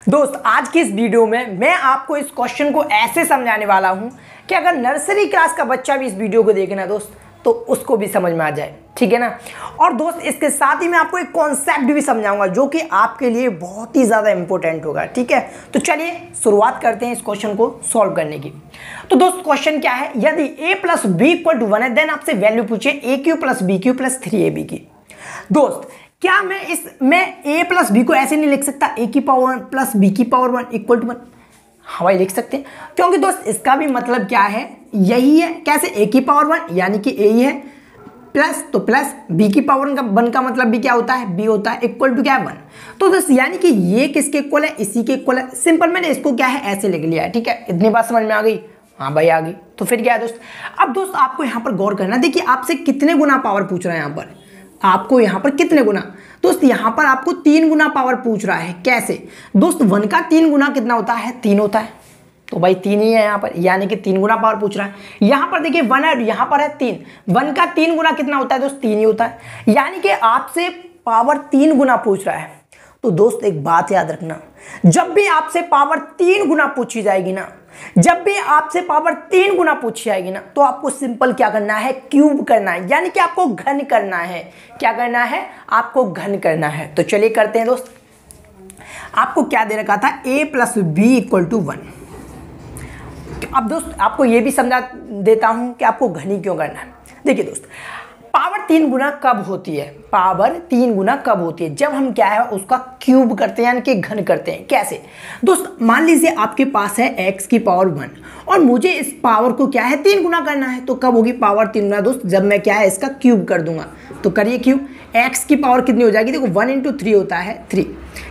दोस्त आज की इस वीडियो में मैं आपको इस क्वेश्चन को ऐसे समझाने वाला हूं कि अगर नर्सरी क्लास का बच्चा भी इस वीडियो को देखे ना दोस्त तो उसको भी समझ में आ जाए, ठीक है ना। और दोस्त इसके साथ ही मैं आपको एक कॉन्सेप्ट भी समझाऊंगा जो कि आपके लिए बहुत ही ज़्यादा इंपॉर्टेंट होगा, ठीक है। तो चलिए शुरुआत करते हैं इस क्वेश्चन को सॉल्व करने की। तो दोस्त क्वेश्चन क्या है, यदि a plus B equal to 1 है देन आपसे वैल्यू पूछिए A cube plus B cube plus 3ab की। दोस्त क्या मैं a प्लस बी को ऐसे नहीं लिख सकता a की पावर 1 प्लस बी की पावर 1 इक्वल टू 1? हाँ भाई लिख सकते हैं, क्योंकि दोस्त इसका भी मतलब क्या है, यही है। कैसे? a की पावर 1 यानी कि a ही है, प्लस तो प्लस b की पावर 1 का मतलब भी क्या होता है, b होता है, इक्वल टू क्या है 1। तो दोस्त यानी कि ये किसके इक्वल है, इसी के इक्वल है। सिंपल मैंने इसको क्या है ऐसे लिख लिया है, ठीक है। इतनी बात समझ में आ गई? हाँ भाई आ गई। तो फिर क्या है दोस्त, अब दोस्त आपको यहाँ पर गौर करना, देखिए आपसे कितने गुना पावर पूछ रहा है यहाँ पर, आपको यहाँ पर कितने गुना। दोस्त यहाँ पर आपको 3 गुना पावर पूछ रहा है। कैसे दोस्त, 1 का 3 गुना कितना होता है, 3 होता है। तो भाई 3 ही है यहाँ पर, यानी कि 3 गुना पावर पूछ रहा है। यहाँ पर देखिए 1 है, यहाँ पर है 3। 1 का 3 गुना कितना होता है दोस्त, 3 ही होता है। यानी कि आपसे पावर 3 गुना पूछ रहा है। तो दोस्त एक बात याद रखना, जब भी आपसे पावर 3 गुना पूछी जाएगी ना, जब भी आपसे पावर 3 गुना पूछी जाएगी ना, तो आपको सिंपल क्या करना है, क्यूब करना है, यानी कि आपको घन करना है। क्या करना है, आपको घन करना है। तो चलिए करते हैं दोस्त। आपको क्या दे रखा था, a plus B equal to 1। अब दोस्त आपको यह भी समझा देता हूं कि आपको घनी क्यों करना है। देखिए दोस्त, पावर 3 गुना कब होती है, पावर 3 गुना कब होती है, जब हम क्या है उसका क्यूब करते हैं, यानी कि घन करते हैं। कैसे दोस्त, मान लीजिए आपके पास है x की पावर 1 और मुझे इस पावर को क्या है 3 गुना करना है। तो कब होगी पावर 3 गुना दोस्त, जब मैं क्या है इसका क्यूब कर दूंगा। तो करिए क्यूब, x की पावर कितनी हो जाएगी, देखो 1 × 3 होता है 3,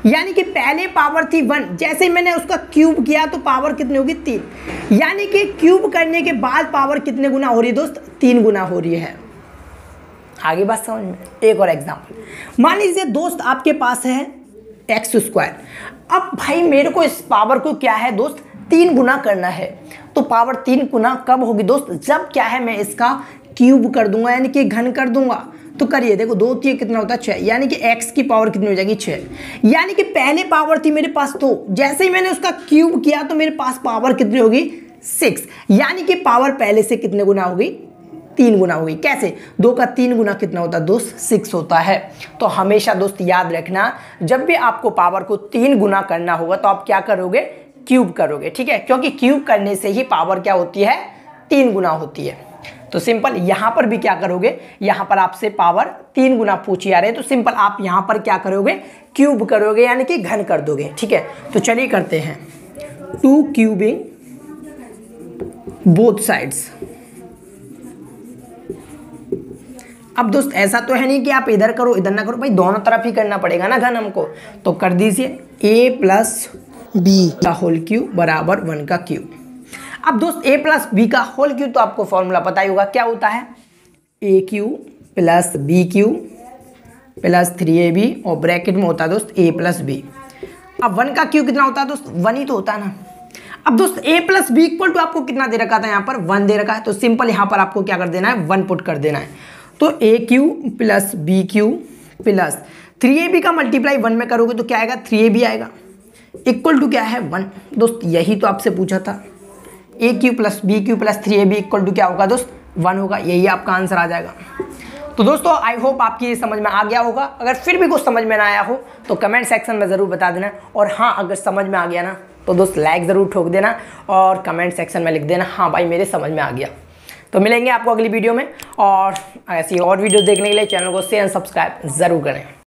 यानी कि पहले पावर थी 1, जैसे ही मैंने उसका क्यूब किया तो पावर कितनी होगी 3, यानी कि क्यूब करने के बाद पावर कितने गुना हो रही है दोस्त, 3 गुना हो रही है। आगे बात समझ में। एक और एग्जांपल, मान लीजिए दोस्त आपके पास है x²। अब भाई मेरे को इस पावर को क्या है दोस्त 3 गुना करना है। तो पावर 3 गुना कब होगी दोस्त, जब क्या है मैं इसका क्यूब कर दूंगा, यानी कि घन कर दूंगा। तो करिए, देखो 2 3 कितना होता है 6, यानी कि x की पावर कितनी हो जाएगी 6, यानी कि पहले पावर थी मेरे पास 2, जैसे ही मैंने उसका क्यूब किया तो मेरे पास पावर कितनी होगी 6, यानी कि पावर पहले से कितने गुना होगी, 3 गुना होगी। कैसे, 2 का 3 गुना कितना होता है दोस्त, 6 होता है। तो हमेशा दोस्त याद रखना, जब भी आपको पावर को 3 गुना करना होगा तो आप क्या करोगे, क्यूब करोगे, ठीक है। क्योंकि क्यूब करने से ही पावर क्या होती है, 3 गुना होती है। तो सिंपल यहाँ पर भी क्या करोगे, यहाँ पर आपसे पावर 3 गुना पूछी आ रही है, तो सिंपल आप यहाँ पर क्या करोगे, क्यूब करोगे, यानी कि घन कर दोगे, ठीक है। तो चलिए करते हैं 2 क्यूबिंग बोथ साइड्स। अब दोस्त ऐसा तो है नहीं कि आप इधर करो इधर ना करो, भाई दोनों तरफ ही करना पड़ेगा ना घन हमको। तो कर दीजिए a प्लस बी का होल क्यूब बराबर 1 का क्यूब। अब दोस्त a प्लस बी का होल क्यूब तो आपको फॉर्मूला पता ही होगा, क्या होता है, a cube plus B cube plus 3ab और ब्रैकेट में होता है दोस्त a प्लस बी। अब 1 का क्यूब कितना होता है दोस्त, 1 ही तो होता है ना। अब दोस्त a plus B equal to आपको कितना दे रखा था, यहाँ पर 1 दे रखा है। तो सिंपल यहाँ पर आपको क्या कर देना है, 1 पुट कर देना है। तो a cube plus B cube plus 3ab का मल्टीप्लाई 1 में करोगे तो क्या आएगा, 3ab आएगा, इक्वल टू क्या है 1। दोस्त यही तो आपसे पूछा था, a cube plus B cube plus 3ab equal to क्या होगा दोस्त, 1 होगा। यही आपका आंसर आ जाएगा। तो दोस्तों आई होप आपकी समझ में आ गया होगा। अगर फिर भी कुछ समझ में ना आया हो तो कमेंट सेक्शन में ज़रूर बता देना। और हाँ, अगर समझ में आ गया ना तो दोस्त लाइक ज़रूर ठोक देना और कमेंट सेक्शन में लिख देना हाँ भाई मेरे समझ में आ गया। तो मिलेंगे आपको अगली वीडियो में, और ऐसी और वीडियो देखने के लिए चैनल को शेयर एंड सब्सक्राइब ज़रूर करें।